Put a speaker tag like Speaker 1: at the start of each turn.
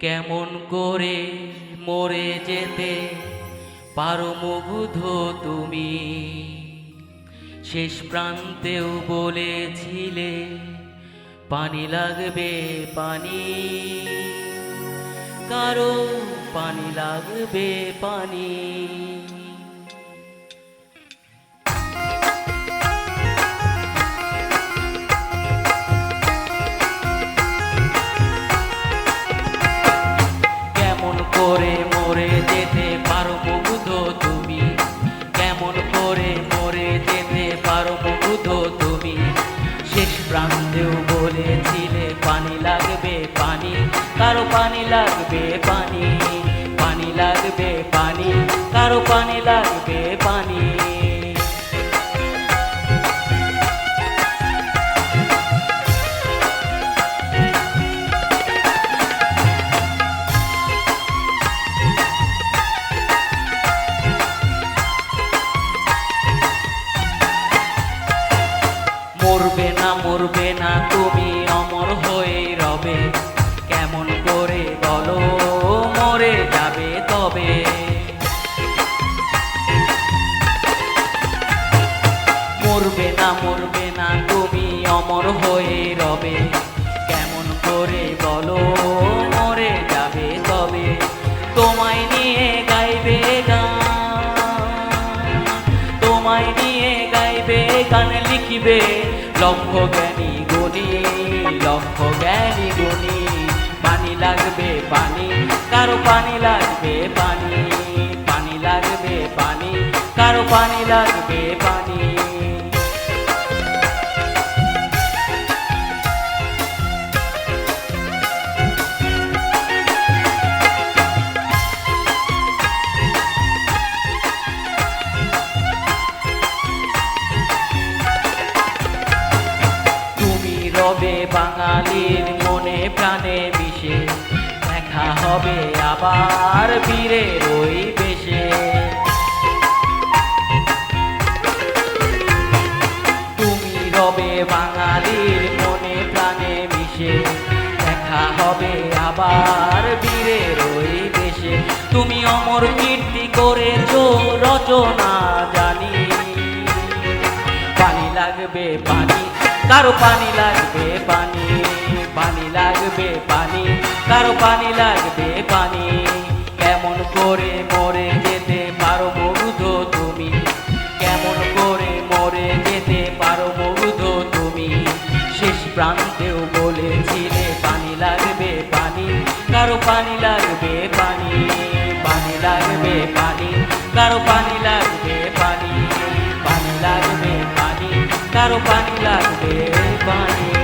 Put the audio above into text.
Speaker 1: কেমন করে মরে যেতে পারো মুগ্ধ তুমি? শেষ প্রান্তেও বলেছিলে পানি লাগবে পানি, কারো পানি লাগবে পানি। কেমন করে মরে যেতে পারো মুগ্ধ তুমি? কেমন করে মরে যেতে পারো মুগ্ধ তুমি? শেষ প্রান্তেও বলেছিলে পানি লাগবে পানি, কারো পানি লাগবে পানি, পানি লাগবে পানি, কারো পানি লাগবে পানি। মরবে না তুমি অমর হয়ে রবে, কেমন করে বলো মরে যাবে তবে? মরবে না তুমি অমর হয়ে রবে, কেমন করে বলো মরে যাবে তবে? তোমায় নিয়ে গাইবে গান, তোমায় নিয়ে গাইবে গান, লিখিবে লক্ষ জ্ঞানী গুণী, লক্ষ জ্ঞানী গুণী। পানি লাগবে পানি, কারো পানি লাগবে পানি, পানি লাগবে পানি, কারো পানি লাগবে পানি। রবে বাঙালির মনে প্রাণে মিশে, দেখা হবে আবার বীরের ওই বেশে। তুমি রবে বাঙালির মনে প্রাণে মিশে, দেখা হবে আবার বীরের ওই বেশে। তুমি অমর কীর্তি করেছো রচনা জানি, পানি লাগবে পানি, কারো পানি লাগবে পানি, পানি লাগবে পানি, কারো পানি লাগবে পানি। কেমন করে মরে যেতে পারো মুগ্ধ তুমি? কেমন করে মরে যেতে পারো মুগ্ধ তুমি? শেষ প্রান্তেও বলেছিলে পানি লাগবে পানি, কারো পানি লাগবে পানি, পানি লাগবে পানি, কারো পানি লাগবে পানি, পানি লাগবে পানি, কারো পানি লাগবে পানি।